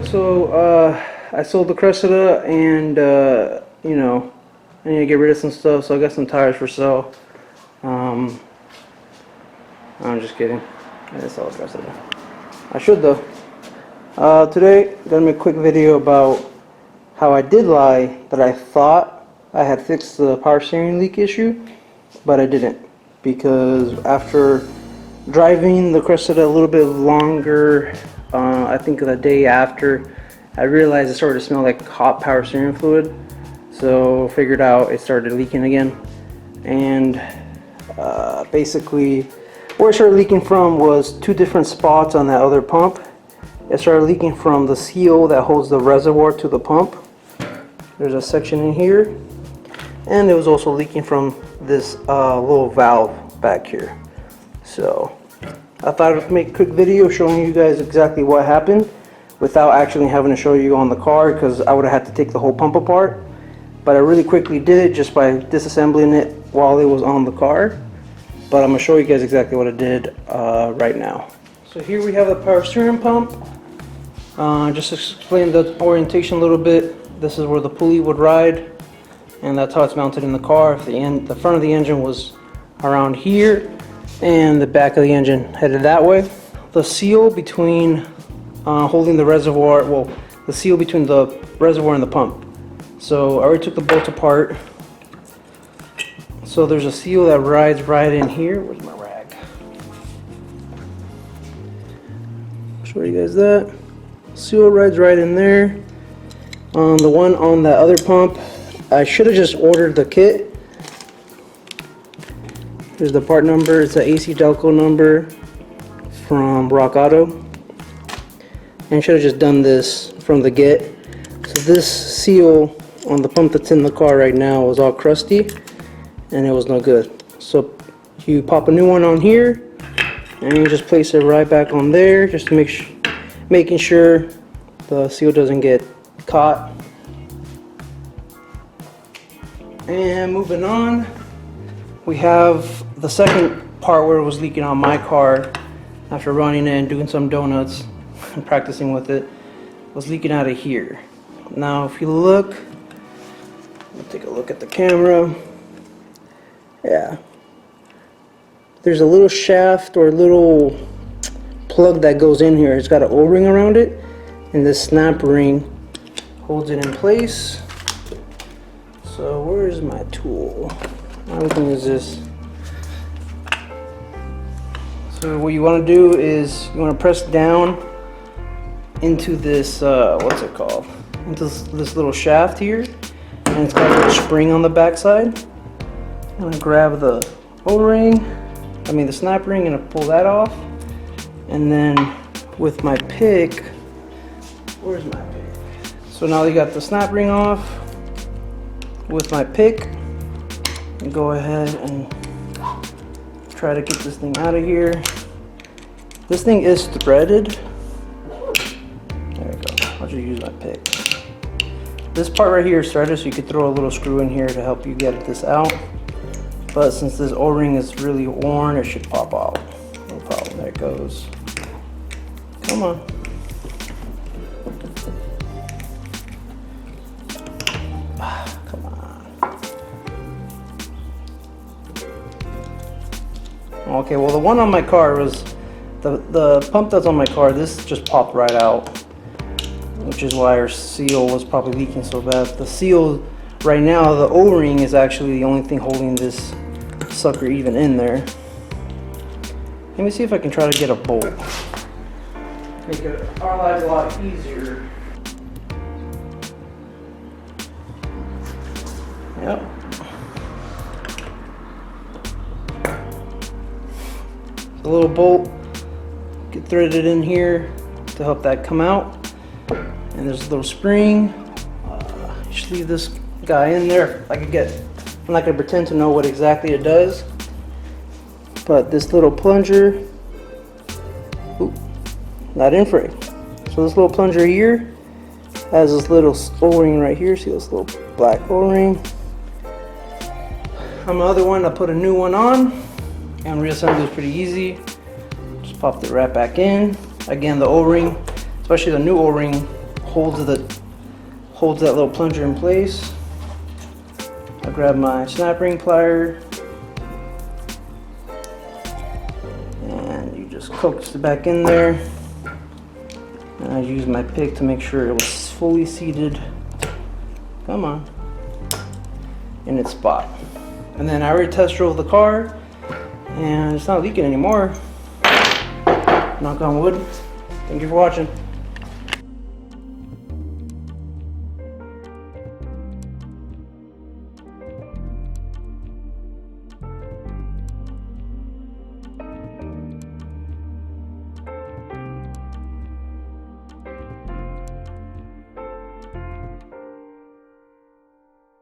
So I sold the Cressida, and you know, I need to get rid of some stuff, so I got some tires for sale. I'm just kidding. I didn't sell the Cressida. I should though. Today I'm gonna make a quick video about how I did lie that I thought I had fixed the power steering leak issue, but I didn't, because after driving the Cressida a little bit longer, I think the day after, I realized it started to smell like hot power steering fluid. So figured out it started leaking again, and basically where it started leaking from was two different spots on that other pump. It started leaking from the seal that holds the reservoir to the pump. There's a section in here, and it was also leaking from this little valve back here. So I thought I'd make a quick video showing you guys exactly what happened without actually having to show you on the car, because I would have had to take the whole pump apart. But I really quickly did it just by disassembling it while it was on the car. But I'm going to show you guys exactly what I did right now. So here we have the power steering pump. Just to explain the orientation a little bit, this is where the pulley would ride, and that's how it's mounted in the car. If the front of the engine was around here, and the back of the engine headed that way. The seal between holding the reservoir, well, the seal between the reservoir and the pump. So I already took the bolts apart. So there's a seal that rides right in here. Where's my rag? Show you guys that. Seal rides right in there. The one on that other pump, I should have just ordered the kit. Here's the part number. It's an AC Delco number from Rock Auto. And should have just done this from the get. So this seal on the pump that's in the car right now was all crusty, and it was no good. So you pop a new one on here, and you just place it right back on there, just to making sure the seal doesn't get caught. And moving on, we have the second part where it was leaking on my car after running it and doing some donuts and practicing with it. It was leaking out of here. Now if you look, take a look at the camera. Yeah, there's a little shaft or a little plug that goes in here. It's got an O-ring around it, and this snap ring holds it in place. So where's my tool? Everything is this. So what you want to do is you want to press down into this what's it called? Into this little shaft here, and it's got a little spring on the back side. I'm gonna grab the O-ring, the snap ring, and pull that off. And then with my pick, where's my pick? So now you got the snap ring off. With my pick, and go ahead and try to get this thing out of here. This thing is threaded. There we go. I'll just use my pick. This part right here is threaded, so you could throw a little screw in here to help you get this out. But since this O-ring is really worn, it should pop out. No problem. There it goes. Come on. Come on. Okay, well the one on my car was the pump that's on my car. This just popped right out, which is why our seal was probably leaking so bad. The seal right now, the O-ring is actually the only thing holding this sucker even in there. Let me see if I can try to get a bolt. Make our lives a lot easier. Yep. A little bolt, get threaded in here to help that come out. And there's a little spring. Just leave this guy in there. I'm not gonna pretend to know what exactly it does, but this little plunger, not in frame. So this little plunger here has this little O-ring right here. See this little black O-ring? On my other one, I put a new one on, and reassembly is pretty easy. Just pop it right back in. Again, the O-ring, especially the new O-ring, holds that little plunger in place. I grab my snap ring plier and you just coax it back in there. And I use my pick to make sure it was fully seated. Come on. In its spot. And then I already test drove the car and it's not leaking anymore. Knock on wood. Thank you for watching.